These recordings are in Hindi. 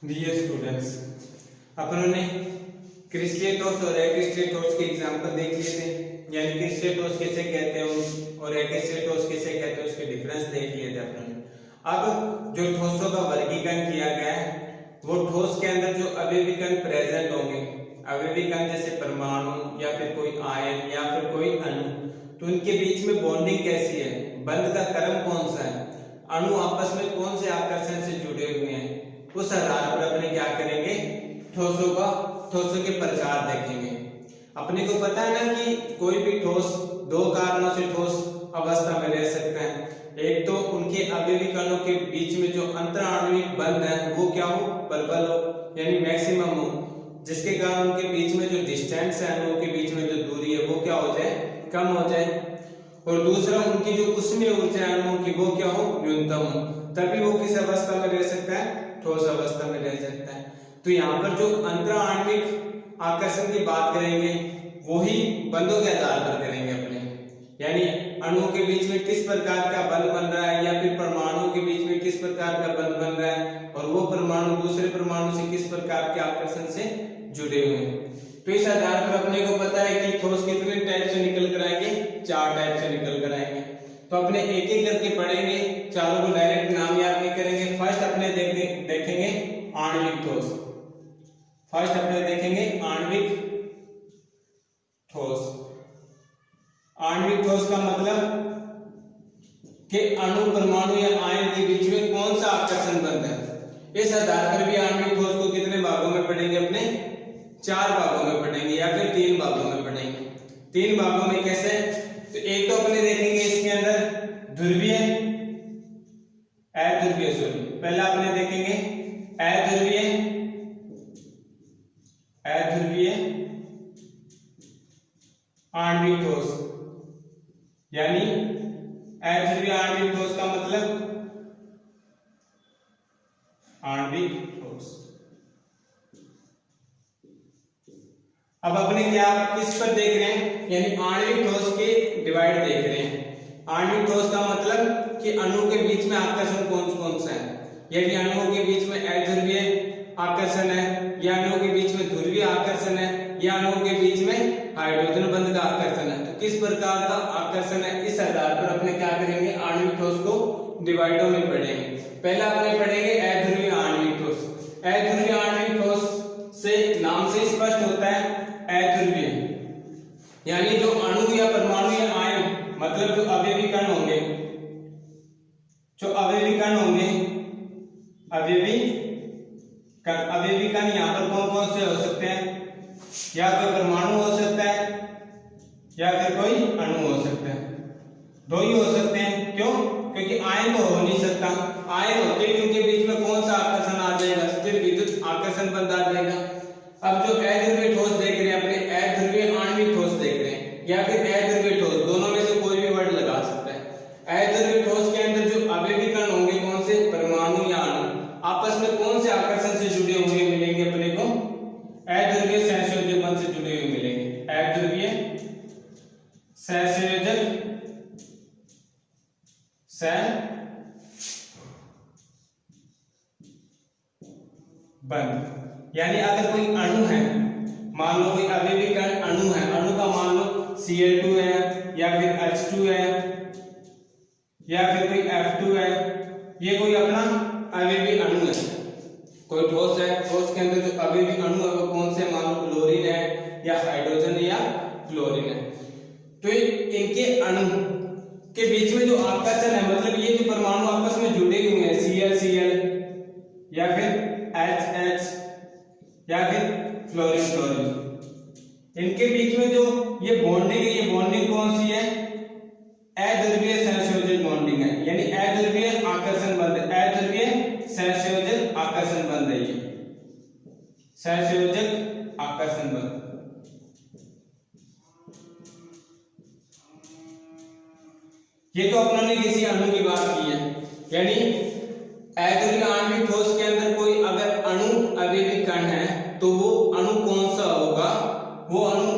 डियर स्टूडेंट्स, अपन ने क्रिस्टलीय ठोस और अक्रिस्टलीय ठोस के एग्जांपल देख लिए थे। यानी क्रिस्टलीय ठोस किसे कहते हैं और अक्रिस्टलीय ठोस किसे कहते हैं उसके डिफरेंस देख लिए थे अपन ने। अब जो ठोसों का वर्गीकरण किया गया है वो ठोस के अंदर जो अवयवी कण प्रेजेंट होंगे, अवयवी कण जैसे परमाणु या फिर कोई आयन या फिर कोई अणु, तो उनके बीच में बॉन्डिंग कैसी है, बंध का क्रम कौन सा है, अणु आपस में कौन से आकर्षण से जुड़े हुए हैं, उस आधार पर अपने क्या करेंगे, ठोसों के प्रकार देखेंगे। अपने को पता है ना कि कोई भी ठोस दो कारणों से ठोस अवस्था में रह सकता है। एक तो उनके अवयवी कणों के बीच में जो अंतराण्विक बंध है वो क्या हो, प्रबल हो यानी मैक्सिमम हो, जिसके कारण उनके बीच में जो डिस्टेंस है अणुओं के बीच में जो दूरी है वो क्या हो जाए, कम हो जाए। और दूसरा उनकी जो ऊष्मीय ऊर्जा है अणुओं की वो क्या हो, न्यूनतम हो, तभी वो किस अवस्था में रह सकता है, ठोस अवस्था में रह सकता है। तो यहाँ पर जो अंतराण्विक आकर्षण की बात करेंगे वही बंधों के आधार पर करेंगे अपने, यानी अणुओं के बीच में किस प्रकार का बंध बन रहा है या फिर परमाणुओं के बीच में किस प्रकार का बंध बन रहा है और वो परमाणु दूसरे परमाणु से किस प्रकार के आकर्षण से जुड़े हुए हैं। तो इस आधार पर अपने को पता है कि ठोस कितने टाइप से निकल कर आएंगे, 4 टाइप से निकल कर आएंगे। तो अपने एक एक करके पढ़ेंगे, चारों को डायरेक्ट नाम याद नहीं करेंगे। फर्स्ट अपने देखेंगे आणविक ठोस। फर्स्ट अपने देखेंगे आणविक ठोस। आणविक ठोस का मतलब कि अणु परमाणु या आयन के बीच में कौन सा आकर्षण बंध है। इस आधार पर भी आणविक ठोस को कितने भागों में पढ़ेंगे, अपने 4 भागों में पढ़ेंगे या फिर 3 भागों में पढ़ेंगे। 3 भागों में कैसे, तो एक तो अपने देखेंगे इसके अंदर ध्रुवीय अध्रुवीय, पहला अपने देखेंगे अध्रुवीय आणविक ठोस। यानी अध्रुवीय आणविक ठोस का मतलब आणविक ठोस। अब अपने क्या किस पर देख रहे हैं, यानी आणविक ठोस के डिवाइड देख रहे हैं। आणविक ठोस का मतलब कि अणु के बीच में आकर्षण कौन कौन सा है। यदि अणुओं के बीच में अध्रुवीय आकर्षण है या अणुओं के बीच में ध्रुवीय आकर्षण है या अणुओं के बीच में हाइड्रोजन बंध का आकर्षण है, तो किस प्रकार का आकर्षण है, इस आधार पर अपने क्या करेंगे, आणविक ठोस को डिवाइडों में पढ़ेंगे। पहला अपने पढ़ेंगे अध्रुवीय आणविक ठोस। अध्रुवीय आणविक ठोस से नाम से स्पष्ट होता है अध्रुवीय, यानी जो अणु या परमाणु या आयन मतलब जो अवयवी कण होंगे, जो अवयवी कण होंगे, अवयवी कण यहाँ पर कौन कौन से हो सकते हैं, या कोई परमाणु हो सकता है या फिर कोई अणु हो सकता है। 2 ही हो सकते हैं, क्यों, क्योंकि आयन तो हो नहीं सकता। आयन होते ही उनके बीच में कौन सा आकर्षण आ जाएगा, सिर्फ विद्युत आकर्षण बंध आ जाएगा। अब जो अध्रुवीय ठोस देख रहे हैं अपने, अध्रुवीय आणविक ठोस देख रहे हैं या फिर अध्रुवीय ठोस, दोनों में से कोई भी वर्ड लगा सकता है। अध्रुवीय ठोस के अंदर जो अवयवी कण होंगे कौन से, परमाणु या अणु, आपस में कौन से आकर्षण से जुड़े हुए मिलेंगे अपने को, अध्रुवीय सहसंयोजक बंध से जुड़े हुए मिलेंगे। अध्रुवीय सहसंयोजक बंध। यानी अगर कोई अणु है, मान लो कोई अवयवी कण अणु है, अणु का मान लो Cl2 है या फिर H2 है या फिर कोई F2 है, ये कोई अपना अवयवी अणु है। कोई ठोस है, ठोस के अंदर जो अवयवी अणु है वो कौन से, मान लो क्लोरीन है या हाइड्रोजन या क्लोरीन है। तो इनके अणु के बीच में जो आकर्षण है, मतलब ये जो परमाणु आपस में जुड़े हुए हैं, Cl या फिर H या फिर फ्लोरीन, इनके बीच में जो ये बॉन्डिंग है, ये बॉन्डिंग कौन सी है, अध्रुवीय सहसंयोजक बॉन्डिंग है, यानी अध्रुवीय आकर्षण बंध, अध्रुवीय सहसंयोजक आकर्षण बंध है, ये सहसंयोजक आकर्षण बंध। ये तो अपनों ने किसी अणु की बात की है, यानी अध्रुवीय आणविक ठोस के अंदर कोई अगर अणु अवयवी कण है तो वो अणु कौन सा होगा, वो अणु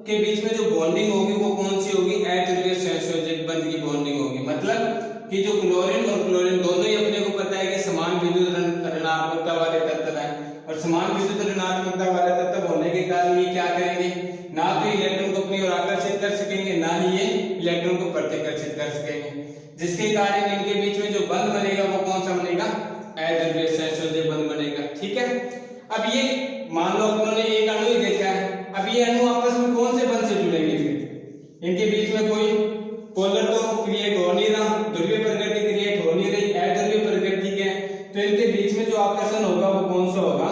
के बीच में जो बॉन्डिंग होगी वो कौन सी होगी, अध्रुवीय सहसंयोजक बंध की बॉन्डिंग होगी। मतलब कि जो क्लोरीन और क्लोरीन दोनों ही अपने को पता है कि समान विद्युत ऋणात्मकता वाले तत्व हैं, और समान विद्युत ऋणात्मकता वाला तत्व होने के कारण ये क्या करेंगे, ना तो इलेक्ट्रॉन को अपनी ओर आकर्षित कर सकेंगे, ना ही ये इलेक्ट्रॉन को प्रतिकर्षित कर सकेंगे, जिसके कारण इनके बीच में जो बंध बनेगा वो कौन सा बनेगा, अध्रुवीय सहसंयोजक बंध बनेगा। ठीक है, अब ये मान लो अपन ने एक अणु ही देखा है, अब ये अणु आपस में कौन से बंध से जुड़ेंगे, फिर इनके बीच में कोई पोलर तो क्रिएट हो नहीं रहा, ध्रुवीय प्रकृति क्रिएट हो नहीं रही, अध्रुवीय प्रकृति के, तो इनके बीच में जो आकर्षण होगा वो कौन सा होगा,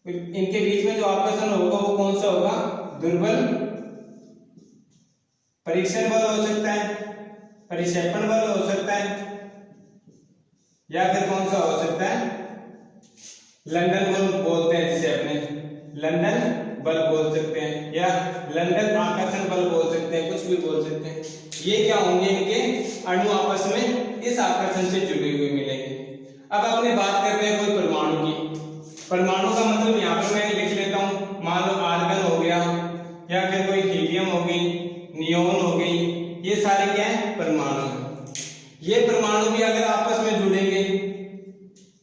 इनके बीच में जो आकर्षण होगा वो कौन सा होगा, दुर्बल परीक्षण बल हो सकता है, परिक्षेपण बल हो सकता है, या फिर कौन सा हो सकता है, लंदन बल बोलते हैं जिसे अपने लंदन बल बोल सकते हैं, या लंदन आकर्षण बल बोल सकते हैं, कुछ भी बोल सकते हैं। ये क्या होंगे, इनके अणु आपस में इस आकर्षण से जुड़े हुए मिलेंगे। अब अपने बात करते हैं कोई परमाणु की। परमाणु का मतलब यहाँ पर मैं लिख लेता हूँ, मान लो आर्गन हो गया, या फिर कोई हीलियम हो गई, नियोन हो गई, ये सारे क्या है, परमाणु है। ये परमाणु भी अगर आपस में जुड़ेंगे,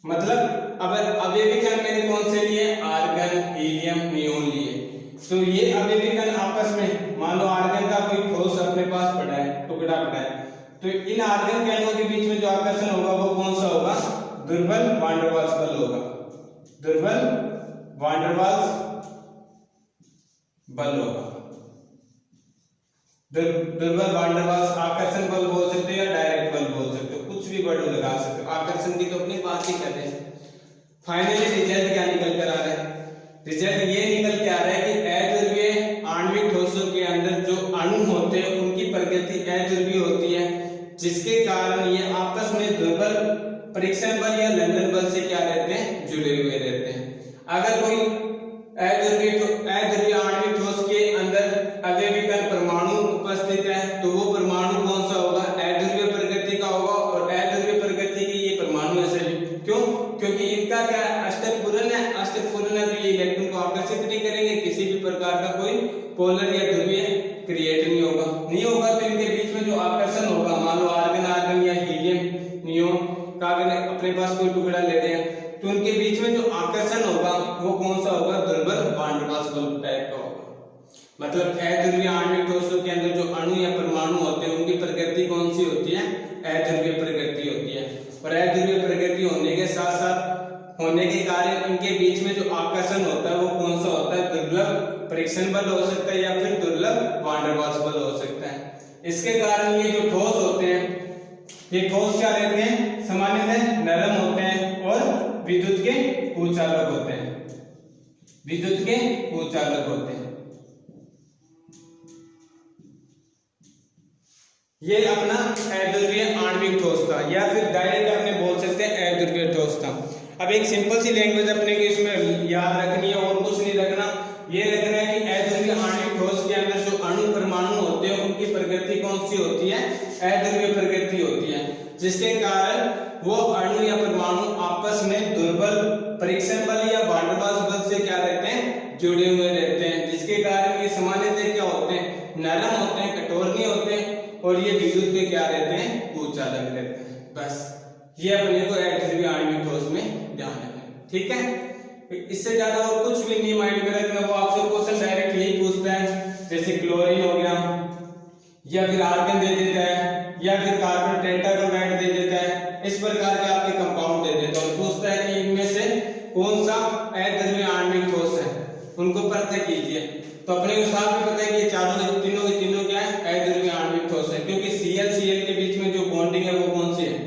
मतलब अगर अवयवी कण मैंने कौन से लिए, आर्गन, हीलियम, नियोन लिए, तो ये अवयवी कण आपस में, मान लो आर्गन का कोई ठोस अपने पास पड़ा है, टुकड़ा पड़ा है, तो इन आर्गन के अणुओं के बीच में जो आकर्षण होगा वो कौन सा होगा, दुर्बल वान डेर वाल्स बल होगा, दुर्बल वान डेर वाल्स बल होगा। दुर्बल वान डेर वाल्स आकर्षण बल बोल सकते हो या डायरेक्ट बल बोल सकते हो, कुछ भी वर्ड लगा सकते हो, आकर्षण की तो अपनी बात ही करते हैं। फाइनली रिजल्ट क्या निकल कर आ रहा है, रिजल्ट ये निकल के आ रहा है कि अध्रुवीय आणविक ठोसों के अंदर जो अणु होते हैं उनकी प्रकृति अध्रुवीय होती है, जिसके कारण ये आपस में दुर्बल परीक्षण बल या लंदन बल से क्या रहते हैं, जुड़े हुए रहते हैं। अगर कोई अध्रुवीय आणविक ठोस के अंदर अवयवी कण परमाणु उपस्थित है, तो वो परमाणु कौन सा होगा, अध्रुवीय प्रकृति का होगा, और अध्रुवीय प्रकृति के ये परमाणु ऐसे क्यों, क्योंकि इनका क्या अष्टक पूर्ण है, अष्टक पूर्ण है तो ये इलेक्ट्रॉन को आकर्षित नहीं करेंगे, किसी भी प्रकार का कोई पोलर या ध्रुवीय क्रिएट नहीं होगा, तो इनके बीच में जो आकर्षण होगा, मान लो आर्गन या हीलियम, नियोन का अगर अपने पास कोई टुकड़ा ले रहे हैं, तो उनके बीच में जो आकर्षण होगा वो कौन सा होगा, दुर्बल वान डेर वाल्स बल टाइप का होगा। मतलब अध्रुवीय आणविक ठोसों के अंदर जो अणु या परमाणु होते हैं उनकी प्रकृति कौन सी होती है, अध्रुवीय प्रकृति होती है, और अध्रुवीय प्रकृति होने के साथ साथ होने के कारण इनके बीच में जो आकर्षण होता है वो कौन सा होता है, दुर्लभ परीक्षण बल हो सकता है, या फिर दुर्लभ वान डेर वाल्स बल हो सकता है। इसके कारण ये जो ठोस होते हैं, ये ठोस क्या रहते हैं, सामान्यतः नरम होते हैं और विद्युत के कुचालक होते हैं, विद्युत के कुचालक होते हैं। ये अपना अध्रुवीय आणविक ठोस था, या फिर डायरेक्ट अपने बोल सकते हैं अध्रुवीय ठोस था। अब एक सिंपल सी लैंग्वेज अपने को इसमें याद रखनी है और कुछ नहीं रखना, ये रखना है कि अध्रुवीय आणविक ठोस के अंदर जो अणु परमाणु होते हैं उनकी प्रकृति कौन सी होती है, अध्रुवीय प्रकृति होती है, जिसके कारण वो अणु या परमाणु आपस में दुर्बल परीक्षण बल या वान डेर वाल्स बल से क्या रहते हैं, जुड़े हुए रहते हैं, जिसके कारण ये सामान्यतः क्या होते हैं, नरम होते हैं, कठोर नहीं होते, और ये विद्युत के क्या रहते हैं, कुचालक रहते हैं। बस ये अपने को अध्रुवीय आणविक ठोस में ध्यान रखना है, ठीक है। इससे ज्यादा और कुछ भी नहीं माइंड में रखना, वो आपसे क्वेश्चन डायरेक्ट यही पूछता है, जैसे क्लोरीन हो गया, या फिर आर्गन दे देता है, या फिर कार्बन टेट्राक्लोराइड दे देता है, इस प्रकार के आपके कंपाउंड दे देता है, पूछता है कि इनमें से कौन सा अध्रुवीय आणविक ठोस है, उनको पृथक कीजिए। तो अपने को साफ भी पता है कि ये चारों तीनों के तीनों क्या है, अध्रुवीय आणविक ठोस है, क्योंकि Cl के बीच में जो बॉन्डिंग है वो कौन सी है,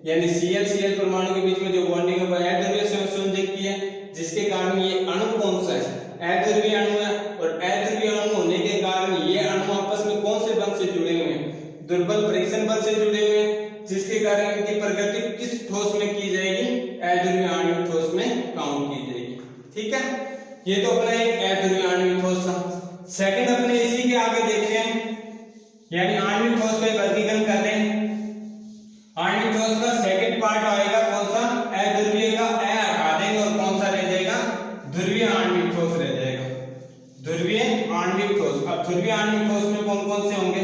यानी Cl परमाणु के बीच में जो बॉन्डिंग है वो अध्रुवीय सहसंयोजक की है, जिसके कारण ये अणु कौन सा है, अध्रुवीय अणु है, और अध्रुवीय अणु होने के कारण ये अणु आपस में कौन से बल से जुड़े हुए हैं, दुर्बल परीक्षण बल से जुड़े हुए हैं, जिसके कारण इनकी प्रकृति किस ठोस में की जाएगी, अध्रुवीय आणविक ठोस में काउंट की जाएगी, ठीक है। ये तो अपना एक अध्रुवीय आणविक ठोस था। सेकंड अपने इसी के आगे देखते हैं, यानी आणविक ठोस का वर्गीकरण कर रहे हैं। आणविक ठोस का सेकंड पार्ट आएगा कौन सा, अध्रुवीय का ए हटा देंगे और कौन सा रह जाएगा, ध्रुवीय आणविक ठोस रह जाएगा, ध्रुवीय आणविक ठोस। अब ध्रुवीय आणविक ठोस में कौन कौन से होंगे,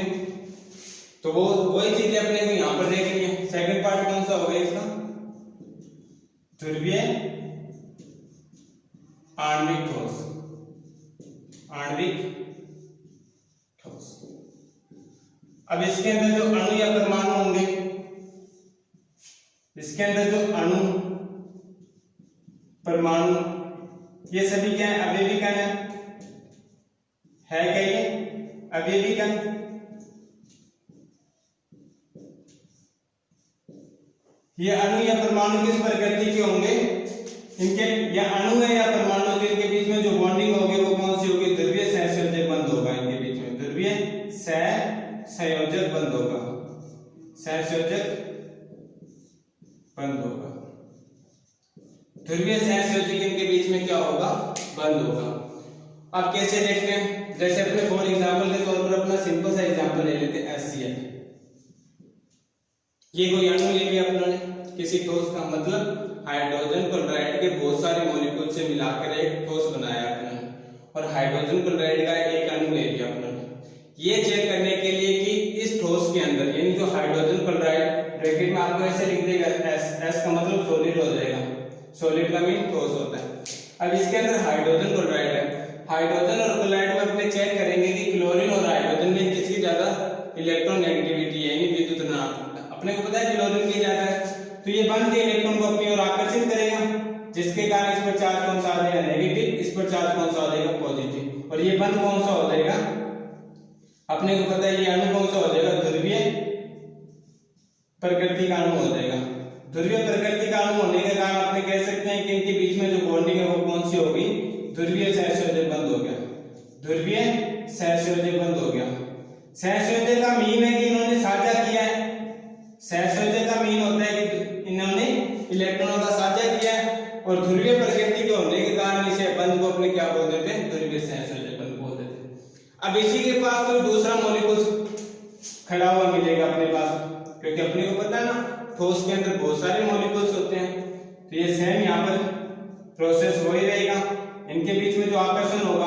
तो वो वही चीजें अपने को यहाँ पर देखनी है। सेकंड पार्ट कौन सा होगा इसका, ध्रुवीय आणविक ठोस, आणविक ठोस। अब इसके अंदर जो अणु या परमाणु होंगे, इसके अंदर जो अणु परमाणु ये सभी क्या है, अवयवी कण है क्या, ये अवयवी कण। ये अणु या परमाणु किस प्रकृति के होंगे, इनके या अणु है या परमाणु के इनके बीच में जो बॉन्डिंग होगी वो कौन सी होगी, ध्रुवीय सहसंयोजक बंध होगा इनके बीच में, ध्रुवीय सहसंयोजक बंध होगा, सहसंयोजक बंध होगा, ध्रुवीय सहसंयोजक इनके बीच में क्या होगा, बंध होगा। अब कैसे देखते हैं, जैसे अपने फॉर एग्जांपल के तौर पर अपना सिंपल सा एग्जांपल ले लेते हैं HCl। ये कोई अणु ले लिया अपनों ने किसी ठोस का, मतलब हाइड्रोजन क्लोराइड के बहुत सारे मॉलिक्यूल से मिलाकर एक ठोस बनाया अपने, और हाइड्रोजन क्लोराइड का एक अणु ले लिया अपने। ये चेक करने के लिए कि इस ठोस के अंदर यानी जो हाइड्रोजन क्लोराइड, ब्रैकेट में आपको ऐसे लिख देगा S का मतलब सॉलिड हो जाएगा, सॉलिड का मीन ठोस होता है। अब इसके अंदर हाइड्रोजन क्लोराइड है, हाइड्रोजन और क्लोराइड में अपने चेक करेंगे कि क्लोरीन और हाइड्रोजन में किसकी ज्यादा इलेक्ट्रोनेगेटिविटी है, यानी विद्युत ऋणात्मकता। अपने को पता है क्लोरीन की ज्यादा है, तो ये बंध के इलेक्ट्रॉन को अपनी ओर आकर्षित करेगा, जिसके कारण इस पर चार्ज कौन सा आ जाएगा, नेगेटिव, इस पर चार्ज कौन सा आ जाएगा, पॉजिटिव। और ये बंध कौन सा हो जाएगा, अपने को पता है ये अणु कौन सा हो जाएगा, ध्रुवीय प्रकृति का अणु हो जाएगा। ध्रुवीय प्रकृति का अणु होने के कारण अपने कह सकते हैं कि इनके बीच में जो बॉन्डिंग है वो कौन सी होगी, ध्रुवीय सहसंयोजक बंध हो गया, ध्रुवीय सहसंयोजक बंध हो गया। सहसंयोजक का मीन है कि इन्होंने साझा किया है, सहसंयोजक का मीन होता है कि इन्होंने इलेक्ट्रॉनों का साझा किया है, और ध्रुवीय प्रकृति के होने के कारण इसे बंध को अपने क्या बोल देते हैं, ध्रुवीय सहसंयोजक बंध बोल देते हैं। अब इसी के पास कोई दूसरा मॉलिक्यूल खड़ा हुआ मिलेगा अपने पास, क्योंकि अपने को पता है ना ठोस के अंदर बहुत सारे मॉलिक्यूल्स होते हैं, तो ये सेम यहाँ पर प्रोसेस हो ही रहेगा। इनके बीच में जो आकर्षण होगा,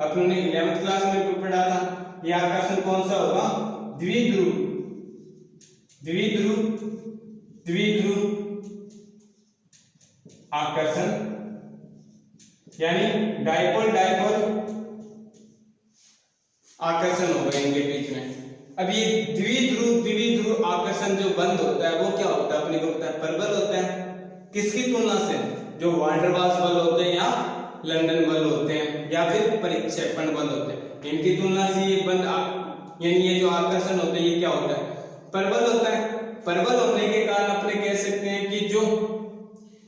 अपने ने 11th क्लास में पढ़ा था, ये आकर्षण कौन सा होगा, द्विध्रुव, द्विध्रुव, द्विध्रुव आकर्षण, यानी डाइपोल डाइपोल आकर्षण होगा इनके बीच में। अब ये द्विध्रुव आकर्षण जो बंध होता है वो क्या होता है, अपने को पता है प्रबल होता है। किसकी तुलना से, जो वान डेर वाल्स बल होते हैं या लंदन बल होते हैं या फिर परिक्षेपण बल होते हैं, इनकी तुलना से ये बंध यानी ये जो आकर्षण होता है ये क्या होता है, प्रबल होता है। प्रबल होने के कारण अपने कह सकते हैं कि जो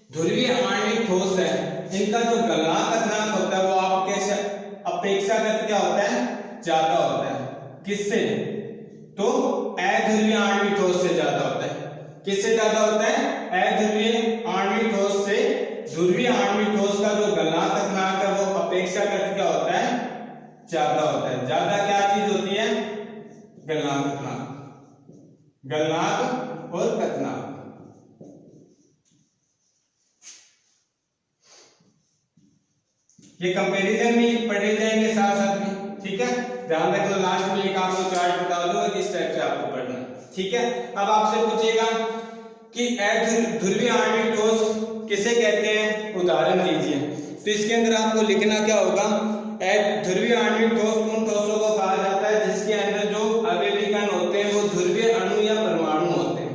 ध्रुवीय आणविक ठोस है इनका जो गलनांक अचनांक होता है वो आप कैसे अपेक्षाकृत क्या होता है, ज्यादा होता है। किससे, तो अध्रुवीय आणविक ठोस से ज्यादा होता है। किससे ज्यादा होता है, अध्रुवीय आणविक ठोस से। ध्रुवीय आणविक ठोस का जो गलनांक अचनांक है वो अपेक्षाकृत क्या होता है, ज्यादा होता है। ज्यादा क्या चीज होती है, गलनांक अचनांक, गलनांक और अचनांक। ये कंपैरिजन में पढ़े जाएंगे साथ साथ में, ठीक है। ध्यान रखना, लास्ट में एक आपको चार्ट बता दूंगा किस टाइप से आपको पढ़ना, ठीक है। अब आपसे पूछेगा कि ध्रुवीय आणविक ठोस किसे कहते हैं, उदाहरण दीजिए। तो इसके अंदर आपको लिखना क्या होगा, ध्रुवीय आणविक ठोस उन ठोसों को कहा जाता है जिसके अंदर जो अवयवी कण होते हैं वो ध्रुवीय अणु या परमाणु होते हैं।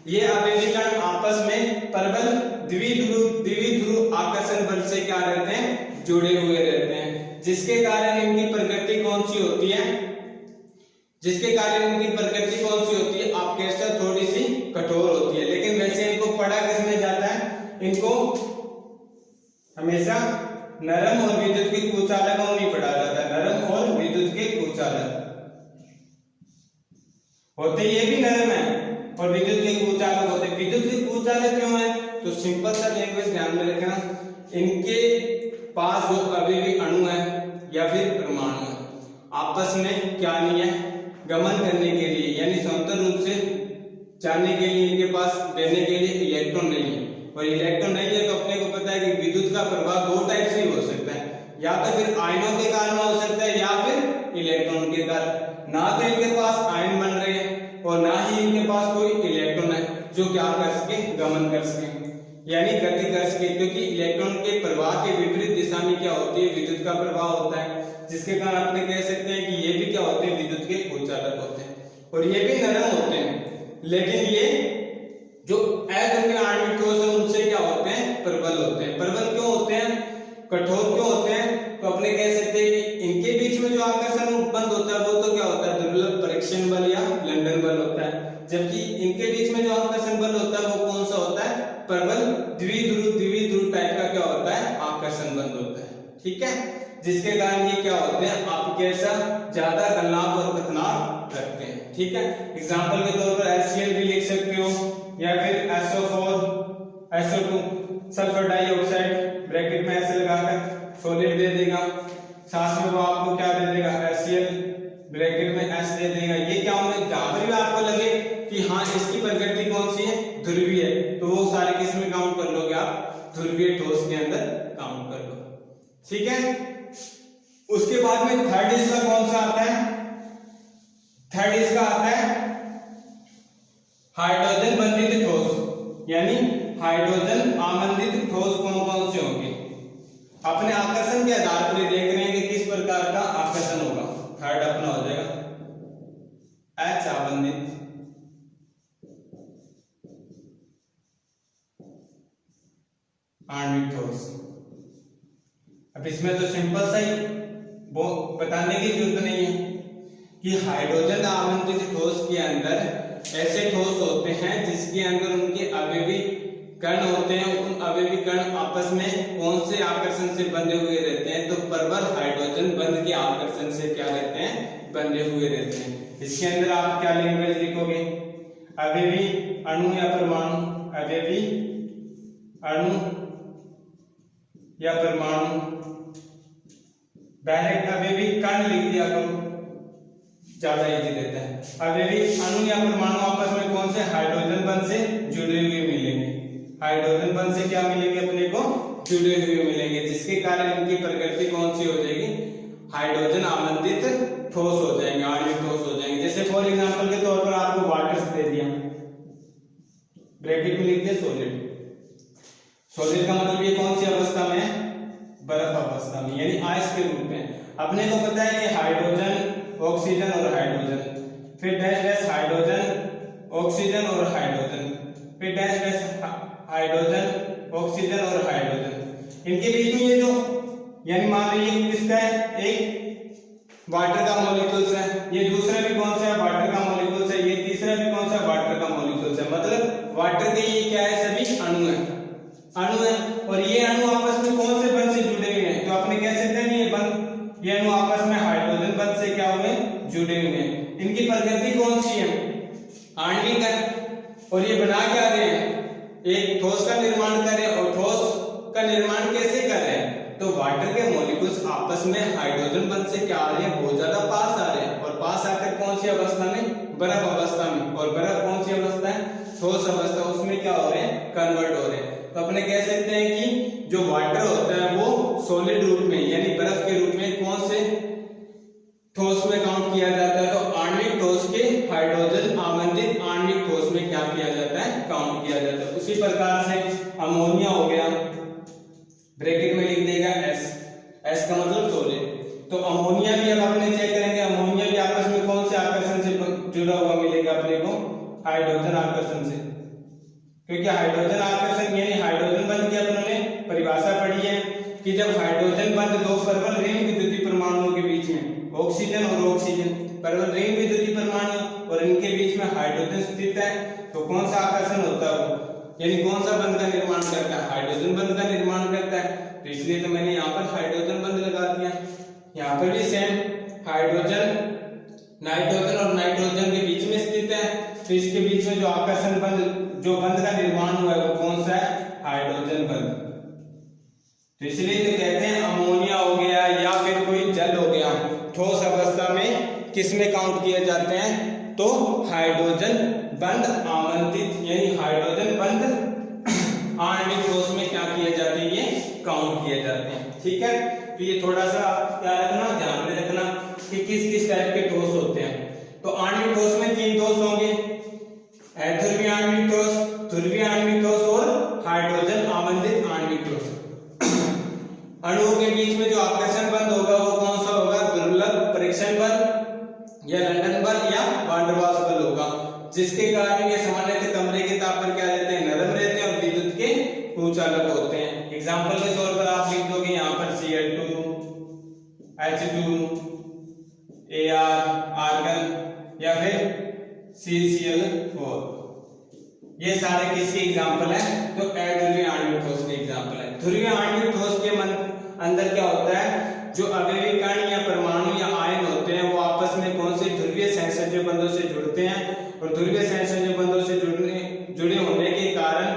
ये अवयवी कण आपस में प्रबल द्विध्रुव आकर्षण बल से क्या रहते हैं, जुड़े हुए रहते हैं, जिसके कारण इनकी प्रकृति कौन सी होती है, जिसके कारण इनकी प्रकृति कौन सी होती है, आप कह सकते थोड़ी सी कठोर होती है। लेकिन वैसे इनको पढ़ा किसमें जाता है, इनको हमेशा नरम और विद्युत के कुचालक में नहीं पढ़ा जाता। नरम और विद्युत के कुचालक होते, ये भी नरम है और विद्युत के कुचालक होते। विद्युत के कुचालक क्यों है, तो सिंपल सा लैंग्वेज ध्यान में रखना, इनके पास जो अवयवी अणु है या फिर परमाणु है आपस में क्या नहीं है, गमन करने के लिए यानी स्वतंत्र रूप से जाने के लिए इनके पास देने के लिए इलेक्ट्रॉन नहीं है। और इलेक्ट्रॉन नहीं है तो अपने को पता है कि विद्युत का प्रभाव दो टाइप से हो सकता है, या तो फिर आयनों के कारण हो सकता है या फिर इलेक्ट्रॉन के कारण। ना तो इनके पास आयन बन रहे हैं और ना ही इनके पास कोई इलेक्ट्रॉन है जो क्या कर सके, गमन कर सके। यानी गति कर सके, क्योंकि इलेक्ट्रॉन के प्रवाह के विपरीत दिशा में क्या होती है, विद्युत का प्रवाह होता है, जिसके कारण अपने कह सकते हैं कि ये भी क्या होते हैं, विद्युत के कुचालक होते हैं और ये भी नरम होते हैं। लेकिन ये जो अध्रुवीय आणविक ठोस है उनसे क्या होते हैं, प्रबल होते हैं। प्रबल क्यों होते हैं, कठोर क्यों होते हैं, तो अपने कह सकते हैं कि इनके बीच में जो आकर्षण बंध होता है वो तो क्या होता है, दुर्लभ परीक्षण बल या लंदन बल होता है, जबकि इनके बीच में जो आकर्षण बल होता है वो कौन सा होता है, प्रबल द्विध्रुव टाइप का क्या होता है, आकर्षण बंध होता है। ठीक है, जिसके कारण ये क्या होते हैं, आपके ऐसा ज्यादा गलनांक और कथनांक रखते हैं। ठीक है, एग्जांपल के तौर पर HCl भी लिख सकते हो या फिर SO4 SO2 sulphur dioxide, bracket में ऐसे लगाकर सॉलिड दे देगा, साथ में वो आपको क्या दे देगा, HCl, ब्रैकेट में S दे देगा। ये क्या होंगे, जहां पर भी आपको लगे कि हाँ इसकी प्रकृति कौन सी है, ध्रुवीय है, तो वो सारे किस में काउंट कर लोगे आप, ध्रुवीय ठोस के अंदर काउंट कर लो। ठीक है, उसके बाद में थर्ड इसका कौन सा आता है, थर्ड इसका आता है हाइड्रोजन बंधित ठोस, यानी हाइड्रोजन आबंधित ठोस कौन कौन से होंगे, अपने आकर्षण के आधार पर देख रहे हैं कि किस प्रकार का आकर्षण होगा। थर्ड अपना हो जाएगा H आबंधित आणविक ठोस। अब इसमें तो सिंपल सा ही वो बताने की जरूरत नहीं है कि हाइड्रोजन आबंधित ठोस के अंदर ऐसे ठोस होते हैं जिसके अंदर उनके अवयवी कण होते हैं, उन अवयवी कण आपस में कौन से आकर्षण से बंधे हुए रहते हैं, तो प्रबल हाइड्रोजन बंध के आकर्षण से क्या रहते हैं, बंधे हुए रहते हैं। इसके अंदर आप क्या लैंग्वेज लिखोगे, अवयवी अणु या परमाणु, अवयवी अणु या परमाणु, डायरेक्ट अवयवी कण लिख दिया करो, ज्यादा इजी रहता है। अवयवी अणु या परमाणु आपस में कौन से, हाइड्रोजन बंध से जुड़े हुए मिलेंगे, हाइड्रोजन बंध से क्या मिलेंगे, अपने को जुड़े हुए मिलेंगे, जिसके कारण इनकी प्रकृति कौन सी हो जाएगी, हाइड्रोजन आबंधित ठोस हो जाएंगे, आणविक ठोस हो जाएंगे। जैसे फॉर एग्जांपल के तौर पर आपको वाटर दे दिया, ब्रैकेट में लिख दिया सॉलिड, सॉलिड का मतलब ये कौन सी अवस्था में है, बर्फ अवस्था में, यानी आइस के रूप में। अपने को पता है कि हाइड्रोजन ऑक्सीजन और हाइड्रोजन, फिर डैश डैश हाइड्रोजन ऑक्सीजन और हाइड्रोजन, फिर डैश डैश हाइड्रोजन ऑक्सीजन और हाइड्रोजन, इनके बीच में ये जो, यानी मान लीजिए किसका है, एक वाटर का मॉलिक्यूल्स है, ये दूसरा भी कौन सा है, वाटर का मॉलिक्यूल्स है, ये तीसरा भी कौन सा, वाटर का मॉलिक्यूल्स है, मतलब वाटर के ये क्या है, सभी अणु है, अणु है, और ये अणु आपस में कौन से बंध से जुड़े हुए हैं, तो आपने कह सकते हैं ये बंध, ये अणु आपस में हाइड्रोजन बंध से क्या हुए, जुड़े हुए हैं। इनकी प्रकृति कौन सी है, आणविक है, और ये बना क्या रहे हैं, एक ठोस का निर्माण कर रहे हैं, और ठोस का निर्माण कैसे कर रहे हैं, तो वाटर के मॉलिक्यूल्स आपस में हाइड्रोजन बंध से क्या आ रहे हैं, बहुत ज्यादा पास आ रहे हैं, और पास आकर कौन सी अवस्था में, बर्फ अवस्था में, और बर्फ कौन सी अवस्था है, ठोस अवस्था, उसमें क्या हो रहे हैं, कन्वर्ट हो रहे हैं। तो अपने कह सकते हैं कि जो वाटर होता है वो सॉलिड रूप में, यानी बर्फ के रूप में कौन से ठोस में काउंट किया जाता है, तो आणविक ठोस के हाइड्रोजन आबंधित आणविक ठोस में क्या किया जाता है, काउंट किया जाता है। उसी प्रकार से अमोनिया हो गया, ब्रैकेट में लिख देगा S, S का मतलब सॉलिड, तो अमोनिया भी अब अपने चेक करेंगे, अमोनिया भी आपस में कौन से आकर्षण से जुड़ा हुआ मिलेगा अपने को, हाइड्रोजन आकर्षण से, क्योंकि हाइड्रोजन आकर्षण यानी हाइड्रोजन बंध की अपने परिभाषा पढ़ी है कि जब हाइड्रोजन बंध दो प्रबल ऋण विद्युतीय परमाणुओं के बीच में, ऑक्सीजन और ऑक्सीजन प्रबल ऋण विद्युतीय परमाणु, और इनके बीच में हाइड्रोजन स्थित है, तो कौन सा आकर्षण होता है वो, यानी कौन सा बंध का निर्माण करता है, हाइड्रोजन बंध का निर्माण करता है। तो इसलिए तो मैंने यहाँ पर हाइड्रोजन बंध लगा दिया। यहाँ पर भी सेम हाइड्रोजन नाइट्रोजन और नाइट्रोजन के बीच में स्थित है, तो इसके बीच में जो आकर्षण बंध, जो बंध का निर्माण हुआ है वो कौन सा है, हाइड्रोजन बंध। तो इसलिए तो कहते हैं अमोनिया हो गया या फिर कोई जल हो गया, ठोस अवस्था में किस में काउंट किए जाते हैं, तो हाइड्रोजन बंध आबंधित, यानी हाइड्रोजन बंध आणविक ठोस में क्या किए जाते हैं, ये काउंट किए जाते हैं। ठीक है, तो ये थोड़ा सा क्या रखना, ध्यान में रखना कि किस किस टाइप के ठोस होते हैं। तो आणविक ठोस में 3 ठोस होंगे, अध्रुवीय आणविक ठोस, ध्रुवीय आणविक ठोस और हाइड्रोजन अणुओं के बीच में जो आकर्षण बंध होगा वो कौन सा होगा? दुर्लभ परीक्षण बल या लंदन बल या वान डर वाल्स बल होगा, जिसके कारण ये सामान्यतः कमरे के ताप पर क्या रहते हैं? नरम रहते हैं और विद्युत के कुचालक होते हैं। एग्जांपल के तौर पर आप लिख दोगे यहाँ पर Cl2, H2, Ar आर्गन या फिर CCl4, ये सारे किसके एग्जांपल हैं? तो अध्रुवीय आणविक ठोस के एग्जांपल हैं। ध्रुवीय आणविक ठोस के अंदर क्या होता है? जो अवयवी कण या परमाणु या आयन होते हैं वो आपस में कौन से ध्रुवीय सहसंयोजक बंधों से जुड़ते हैं, और ध्रुवीय सहसंयोजक बंधों से जुड़े होने के कारण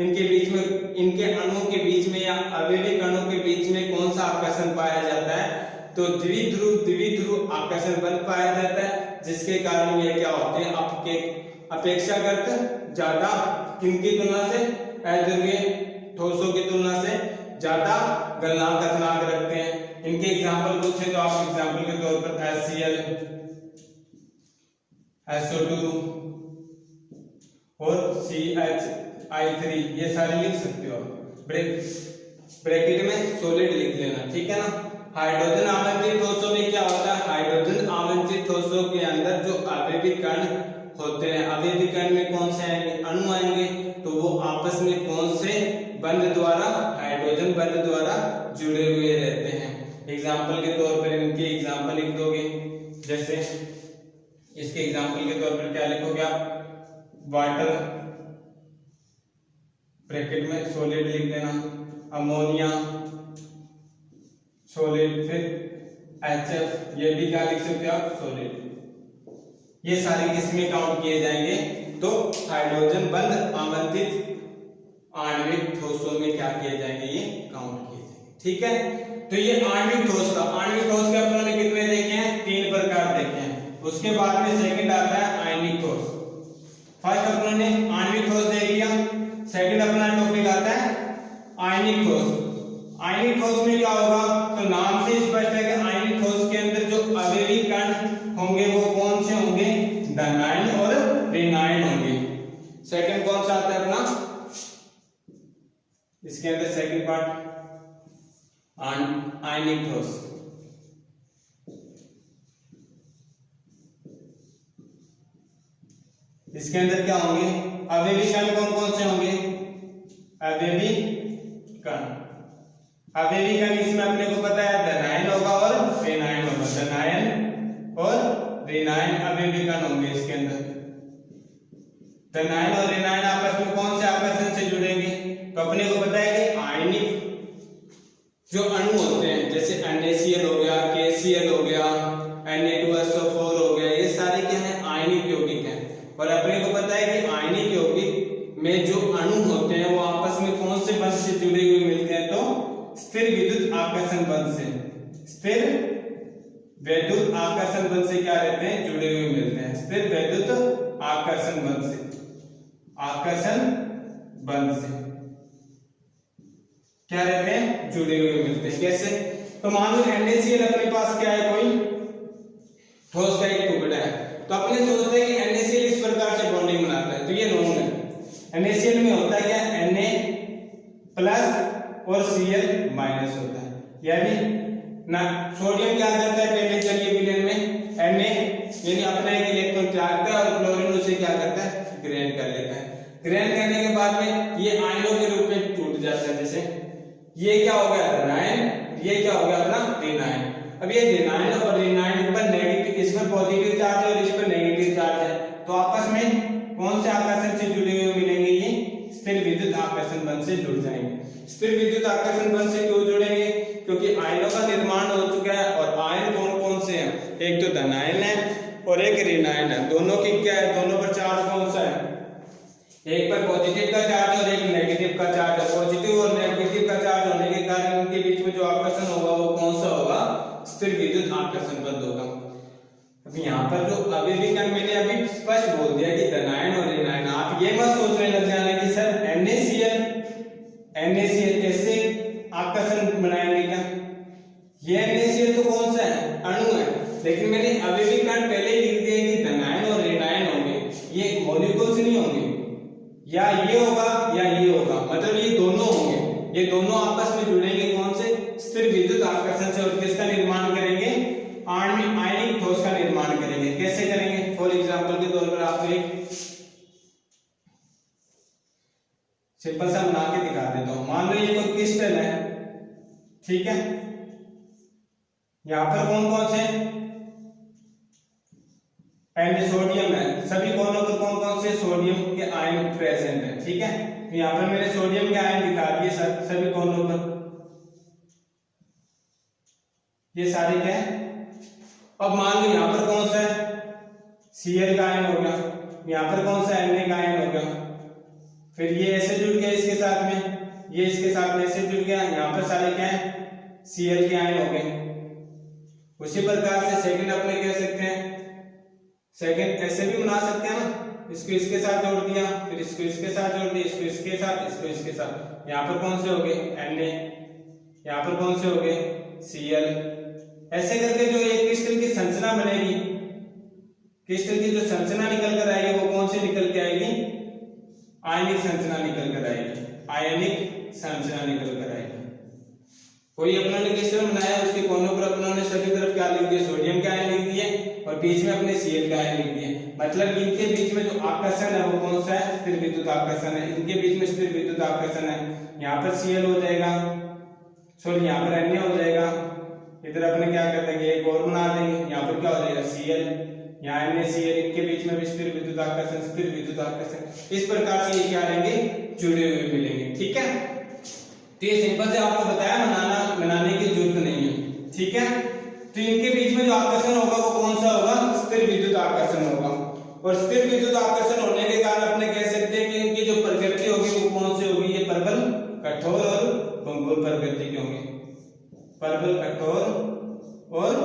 इनके बीच में, इनके अणुओं के बीच में या अवयवी कणों के बीच में कौन सा आकर्षण पाया जाता है? तो द्विध्रुव आकर्षण बल पाया जाता है, जिसके कारण ये क्या होते हैं? आपके अपेक्षाकृत ज्यादा किनकी तुलना से? अध्रुवीय ठोसों की तुलना से ज्यादा गलनांक गलनांक रखते हैं। इनके एग्जांपल पूछे तो आप एग्जांपल के तौर पर HCl, SO2 और CH3 ये सारे लिख सकते हो। ब्रैकेट में सॉलिड लिख लेना, ठीक है ना। हाइड्रोजन आवंटित ठोसों में क्या होता है? हाइड्रोजन आवंटित ठोसों के अंदर जो अवयवी कण होते हैं, अवयवी कण में कौन से आएंगे? अणु आएंगे, तो वो आपस में कौन से बंध द्वारा? हाइड्रोजन बंध द्वारा जुड़े हुए रहते हैं। एग्जाम्पल के तौर पर इनके एग्जाम्पल लिख दोगे, जैसे इसके एग्जाम्पल के तौर पर क्या लिखोगे आप? वाटर, ब्रैकेट में सॉलिड लिख देना, अमोनिया सॉलिड, फिर HF, ये भी क्या लिख सकते हो आप? सॉलिड। ये सारे किसमें काउंट किए जाएंगे? तो हाइड्रोजन बंध आवंटित आणविक ठोसों में क्या किए जाएंगे? ये काउंट किए जाएंगे, ठीक है। तो ये आणविक ठोस का, आणविक ठोस के अपनों ने कितने देखे हैं? 3 प्रकार देखे हैं। उसके बाद में सेकंड आता है आयनिक ठोस। फर्स्ट अपनों ने आणविक ठोस देख लिया, सेकंड अपना टॉपिक आता है आयनिक ठोस। आयनिक ठोस में क्या होगा? तो नाम से स्पष्ट है कि आयनिक ठोस के अंदर जो अवयवी कण होंगे वो कौन से होंगे? धनायन और ऋणायन होंगे। सेकंड कौन सा आता है अपना इसके अंदर? सेकंड पार्ट आयनिक ठोस। इसके अंदर क्या होंगे? अवयवी कण कौन कौन से होंगे? अवयवी कण, अवयवी कण इसमें अपने को पता है धनायन होगा और ऋणायन होगा। धनायन और ऋणायन अवयवी कण होंगे इसके अंदर। धनायन और ऋणायन आपस में कौन से आकर्षण से जुड़ेंगे? तो अपने को पता है कि आयनिक जो अणु होते हैं, जैसे NaCl हो गया, KCl हो गया, Na2SO4 हो गया, ये सारे क्या है? आयनिक यौगिक हैं। और अपने को पता है कि आयनिक यौगिक में जो अणु होते हैं वो आपस में कौन से बंध से जुड़े हुए मिलते हैं? तो स्थिर विद्युत आकर्षण बंध से, स्थिर वैद्युत आकर्षण बंध से क्या रहते हैं? जुड़े हुए मिलते हैं। स्थिर वैद्युत आकर्षण बंध से, आकर्षण बंध से क्या रहते हैं? जुड़े हुए मिलते हैं। कैसे? तो मान लो NaCl अपने पास क्या है? कोई ठोस का एक टुकड़ा है, तो अपने सोचते हैं कि NaCl इस प्रकार से बॉन्डिंग बनाता है, तो ये नॉन है। NaCl में होता है क्या? Na प्लस और Cl माइनस होता है, यानी ना सोडियम क्या करता है? पहले चलिए विलयन में Na यानी अपना एक इलेक्ट्रॉन त्यागता है और क्लोरीन उसे क्या करता है? ग्रहण कर लेता है। ग्रहण करने के बाद में ये आयनों के रूप में टूट जाता है। जैसे ये क्या हो गया? धनायन, ये क्या हो गया? अपना ऋणायन। अब ये ऋणायन और ऋणायन पर नेगेटिव, इस पर पॉजिटिव चार्ज है और इस पर नेगेटिव चार्ज है, तो आपस में कौन से आकर्षण से जुड़े हुए मिलेंगे? ये स्थिर विद्युत आकर्षण बंध से जुड़ जाएंगे। स्थिर विद्युत आकर्षण बंध से क्यों जुड़ेंगे? क्योंकि आयनों का निर्माण हो चुका है और आयन कौन कौन से हैं? एक तो धनायन है और एक ऋणायन है। दोनों की क्या है? दोनों पर चार्ज कौन सा है? एक पर पॉजिटिव का चार्ज और एक नेगेटिव का चार्ज है। पॉजिटिव और नेगेटिव का चार्ज होने के कारण इनके बीच में जो आकर्षण होगा वो कौन सा होगा? स्थिर विद्युत आकर्षण बंध होगा। अब यहाँ पर जो अवयवी कण मैंने अभी स्पष्ट बोल दिया कि धनायन और ऋणायन। आप ये मत सोचने लग जाना कि सर NaCl कैसे आकर्षण बनाएंगे क्या? ये NaCl तो कौन सा है? अणु है, लेकिन मैंने अवयवी कण पहले ही लिख दिया कि धनायन और ऋणायन होंगे। ये मॉलिक्यूल्स नहीं होंगे, या ये होगा या ये होगा, मतलब ये दोनों होंगे। ये दोनों आपस में जुड़ेंगे कौन से? स्थिर विद्युत आकर्षण से और किसका निर्माण करेंगे, आयनिक ठोस का निर्माण करेंगे। कैसे करेंगे, फॉर एग्जांपल के तौर पर आपको एक सिंपल सा बना के दिखा देता हूं। मान लो ये कोई क्रिस्टल है, ठीक है, यहां पर कौन कौन से एंड सोडियम है, सभी कोनों पर कौन कौन से सोडियम के आयन प्रेजेंट है, ठीक है। तो यहां पर मैंने सोडियम के आयन दिखा दिए सभी कोनों पर, ये सारे क्या है। अब मान लो यहां पर कौन सा है, Cl का आयन हो गया, यहां पर कौन सा Na का आयन हो गया, फिर ये ऐसे जुड़ गया इसके साथ में, ये इसके साथ में ऐसे जुड़ गया, यहां पर सारे क्या है Cl के आयन हो गए। उसी प्रकार से सेकंड अपने कह सकते हैं, सेकंड ऐसे भी बना सकते हैं ना, इसको इसके साथ जोड़ दिया, फिर इसको इसके साथ जोड़ दिया, इसको इसके साथ, इसको इसके साथ, यहाँ पर कौन से हो गए Na, यहाँ पर कौन से हो गए Cl। ऐसे करके जो एक क्रिस्टल की संरचना बनेगी, क्रिस्टल की जो संरचना निकल कर आएगी वो कौन सी निकल के आएगी, आयनिक संरचना निकल कर आएगी, आयनिक संरचना निकल कर आएगी। कोई अपना ने क्रिस्टल बनाया, उसके कोनों पर अपनों ने सभी तरफ क्या लिख दिया, सोडियम के आयन लिख दिए और बीच में अपने Cl के आयन लिख दिए। मतलब इनके बीच में जो आकर्षण है वो कौन सा है, स्थिर विद्युत आकर्षण है। इनके बीच में स्थिर विद्युत आकर्षण है, यहाँ पर Cl हो जाएगा, सॉरी यहाँ पर Na हो जाएगा, इधर अपने क्या कर देंगे एक और बना देंगे, यहाँ पर क्या हो जाएगा Cl, यहाँ NaCl, इनके बीच में भी स्थिर विद्युत आकर्षण, स्थिर विद्युत आकर्षण। इस प्रकार से ये क्या रहेंगे, जुड़े हुए मिलेंगे, ठीक है। तो ये सिंपल से आपको बताया, बनाने की जरूरत नहीं है, ठीक है। तो इनके बीच में जो आकर्षण होगा वो कौन सा होगा, स्थिर विद्युत आकर्षण होगा। और स्थिर विद्युत आकर्षण होने के कारण अपने कह सकते हैं कि इनकी जो प्रकृति होगी वो कौन सी होगी, ये प्रबल, कठोर और भंगुर प्रकृति की होंगी, प्रबल, कठोर और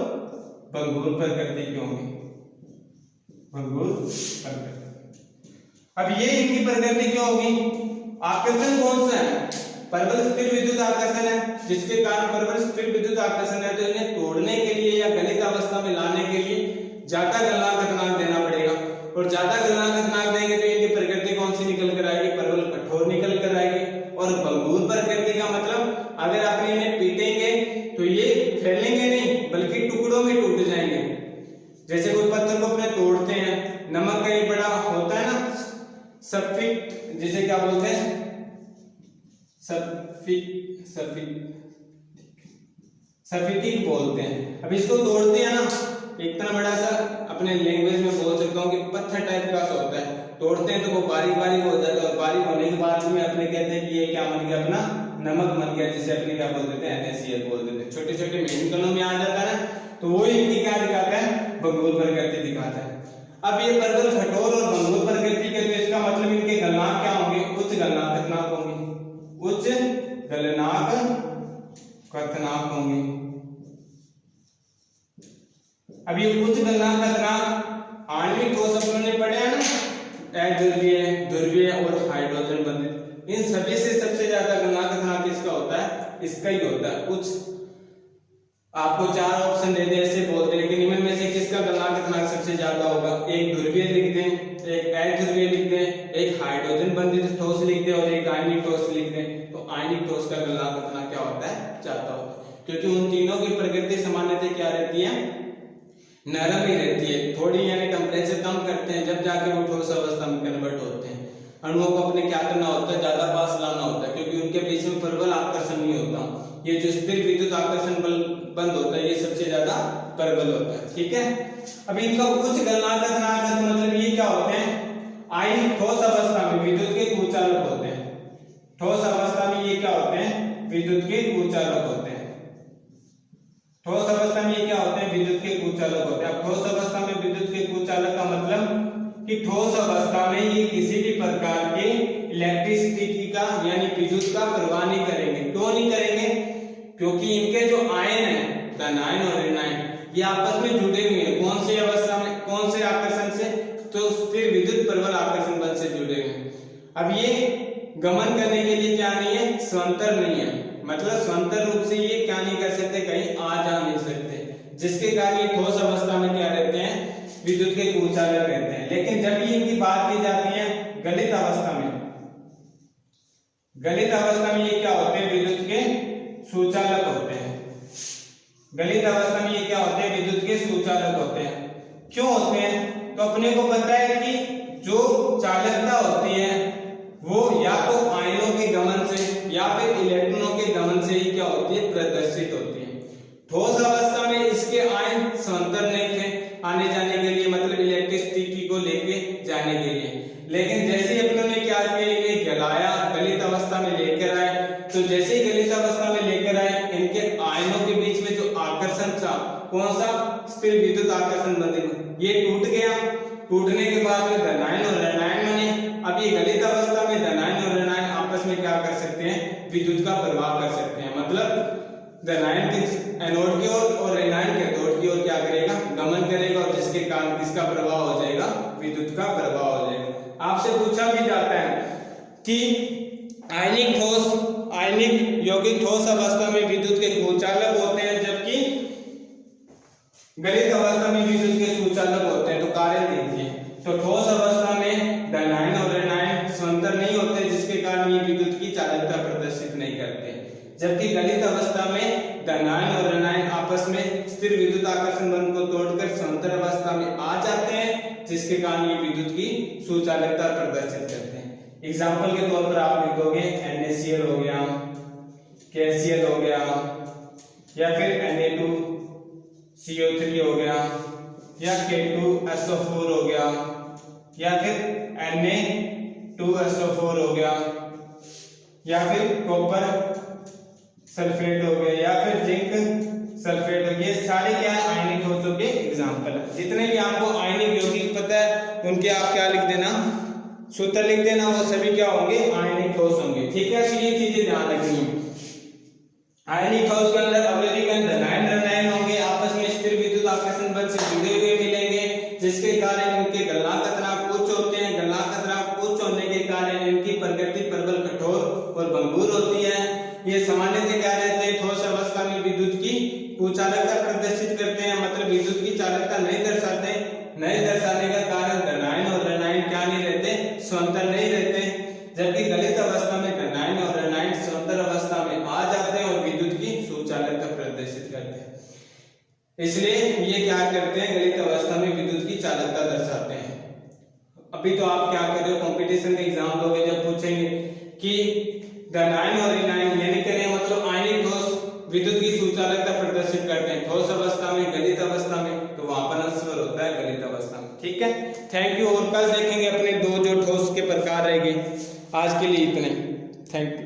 भंगुर प्रकृति की होंगी, भंगुर प्रकृति। अब ये इनकी प्रकृति क्या होगी, आकर्षण कौन सा है, प्रबल स्थिर विद्युत आकर्षण है, जिसके कारण प्रबल स्थिर विद्युत आकर्षण है तो इन्हें तोड़ने के लिए या गलित अवस्था में लाने के लिए ज्यादा गलनांक देना पड़ेगा। और ज्यादा गलनांक देंगे तो इनकी प्रकृति कौन सी निकल कर आएगी, प्रबल कठोर निकल कर आएगी। और भंगुर प्रकृति का मतलब अगर आप इन्हें पीटेंगे तो ये फैलेंगे नहीं बल्कि टुकड़ों में टूट जाएंगे। जैसे कोई पत्थर को अपने तोड़ते हैं, नमक का एक बड़ा होता है ना सल्फेट, जिसे क्या बोलते हैं सल्फेटिक बोलते हैं। अब इसको तोड़ते हैं ना, इतना बड़ा सा अपने लैंग्वेज में बोल सकता हूँ कि पत्थर टाइप का होता है, तोड़ते हैं तो वो बारीक बारीक हो जाता है और बारीक होने के बाद में अपने कहते हैं कि ये क्या बन गया, अपना नमक बन गया, जिसे अपने क्या बोल देते हैं NaCl बोल देते हैं। छोटे छोटे मेडिकलों में आ जाता है ना, तो वो इनकी क्या दिखाता है, भंगुर प्रकृति दिखाता है। अब ये प्रबल, कठोर और भंगुर प्रकृति के, तो इसका मतलब इनके गलनांक क्या होंगे, उच्च गलनांक होंगे, उच्च गलनांक कथनांक होंगे। अब ये उच्च गलनांक कथनांक आणविक ठोस अपनों ने पढ़े हैं ना, ध्रुवीय, ध्रुवीय और हाइड्रोजन बंधित, इन सभी से सबसे ज्यादा गलनांक कथनांक किसका होता है, इसका ही होता है उच्च। आपको चार ऑप्शन दे दे ऐसे बोलते हैं, लेकिन इनमें में से किसका गलनांक कथनांक सबसे ज्यादा होगा, एक ध्रुवीय लिख दें, एक अध्रुवीय लिख दें, एक हाइड्रोजन बंधित ठोस लिख दें और एक आयनिक ठोस लिख दें। तो आयनिक ठोस का गलनांक कथनांक क्या होता है, ज्यादा होता है, क्योंकि उन तीनों की प्रकृति सामान्यतः क्या रहती है, नरम ही रहती है। थोड़ी यानी टेम्परेचर कम करते हैं जब जाके वो ठोस अवस्था में कन्वर्ट होते हैं। अणुओं को अपने क्या करना होता है, ज्यादा पास लाना होता है, क्योंकि उनके बीच में प्रबल आकर्षण नहीं होता। ये जो स्थिर विद्युत आकर्षण बल बंद होता है, ये सबसे ज्यादा प्रबल होता है, ठीक है। अब इनका उच्च गलनांक कथनांक है, तो मतलब ये क्या होते हैं, आयनिक ठोस अवस्था में विद्युत के कुचालक होते हैं। ठोस अवस्था में ये क्या होते हैं, विद्युत के कुचालक होते हैं। ठोस अवस्था में ये क्या होते हैं, विद्युत के कुचालक होते हैं। अब ठोस अवस्था में विद्युत के कुचालक का मतलब कि ठोस अवस्था में ये किसी भी प्रकार के इलेक्ट्रिसिटी का यानी विद्युत का प्रवाह नहीं करेंगे। क्यों नहीं करेंगे, क्योंकि इनके जो आयन है, धन आयन और ऋण आयन, ये आपस में जुड़े हुए हैं। कौन सी अवस्था में, कौन से आकर्षण से, तो स्थिर विद्युत प्रबल आकर्षण बल से जुड़े हुए हैं। अब ये गमन करने के लिए क्या नहीं है, स्वतंत्र नहीं है, मतलब स्वतंत्र रूप से ये क्या नहीं कर सकते, कहीं आ जा नहीं सकते, जिसके कारण ये ठोस अवस्था में क्या रहते हैं, विद्युत के कुचालक रहते हैं। लेकिन जब ये इनकी बात की जाती है गलित अवस्था में, गलित अवस्था में ये क्या होते हैं, विद्युत के सुचालक होते हैं। गलित अवस्था में ये क्या होते हैं, विद्युत के सुचालक होते हैं। क्यों होते हैं, तो अपने को पता है कि जो चालकता होती है वो या तो आयनों के गमन से या फिर इलेक्ट्रॉनों के गमन से ही क्या होती है, प्रदर्शित होती है। ठोस अवस्था में इसके आयन समांतर नहीं थे आने जाने के लिए, मतलब इलेक्ट्रिसिटी को लेके जाने के लिए। लेकिन जैसे ही अपनों ने क्या किया, इन्हें गलाया, गलित अवस्था में लेकर आए, तो जैसे ही गलित अवस्था में लेकर आए, इनके आयनों के बीच में जो आकर्षण था, कौन सा, स्थिर विद्युत आकर्षण बंधन, ये टूट गया। टूटने के बाद में धनायन और ऋणायन बने। अब ये गलित अवस्था में धनायन और ऋणायन आपस में क्या कर सकते हैं, विद्युत का प्रवाह कर सकते हैं। मतलब धनायन के एनोड की ओर और ऋणायन कैथोड की ओर क्या करेगा, गमन करेगा, और जिसके कारण किसका प्रवाह हो जाएगा, विद्युत का प्रवाह हो जाएगा। आपसे पूछा भी जाता है कि आयनिक ठोस, आयनिक यौगिक ठोस अवस्था में विद्युत के कुचालक होते हैं, जबकि गलित अवस्था में विद्युत के सुचालक होते हैं। तो कारण देखिए, तो ठोस अवस्था में धनायन और ऋणायन समांतर नहीं होते, जिसके कारण ये विद्युत की चालकता प्रदर्शित नहीं करते, जबकि गलित अवस्था में धनायन और ऋणायन आपस में स्थिर विद्युत आकर्षण बंध को तोड़कर समांतर अवस्था में आ जाते हैं, जिसके कारण ये विद्युत की सुचालकता प्रदर्शित करते हैं। एग्जाम्पल के तौर पर आप लिख दोगे NaCl हो गया, KCl हो गया, या फिर Na2CO3 हो गया, या K2SO4 हो गया, या फिर Na2SO4 हो गया, या फिर कॉपर सल्फेट हो गया, या फिर जिंक सल्फेट हो गया। ये सारे क्या है, आयनिक ठोसों के एग्जाम्पल है। जितने भी आपको आयनिक यौगिक पता है उनके आप क्या लिख देना, सूत्र लिख देना, वो सभी क्या होंगे, आयनिक ठोस होंगे। ठीक है, ये चीजें ध्यान रखनी है। आयनिक ठोस के अंदर अवयवी कण धनायन ऋणायन होंगे, आपस में स्थिर विद्युत आकर्षण बल से जुड़े हुए मिलेंगे, जिसके कारण इनके गलनांक तनाव उच्च होते हैं। गलनांक तनाव उच्च होने के कारण इनकी प्रकृति प्रबल, कठोर और भंगुर होती है। ये सामान्यतः क्या रहते हैं, ठोस अवस्था में विद्युत की कुचालकता प्रदर्शित करते हैं, मतलब विद्युत की चालकता नहीं दर्शाते। नहीं दर्शाने का कारण धनायन और ऋणायन क्या नहीं रहते, समांतर नहीं रहते, जबकि गलित अवस्था में धनायन और ऋणायन समांतर अवस्था में आ जाते हैं और विद्युत की सुचालकता प्रदर्शित करते हैं। इसलिए ये क्या करते हैं, गलित अवस्था में विद्युत की चालकता दर्शाते हैं। अभी तो आप क्या कर रहे हो, कंपटीशन के एग्जाम दोगे, जब पूछेंगे कि धनायन और ऋणायन यानी करें मतलब आयनिक ठोस विद्युत की सुचालकता प्रदर्शित करते हैं ठोस अवस्था में, गलित अवस्था में, तो वहां पर आंसर होता है गलित अवस्था में। ठीक है, थैंक यू। और कल देखेंगे अपने दो जो ठोस के प्रकार रहेंगे। आज के लिए इतने, थैंक यू।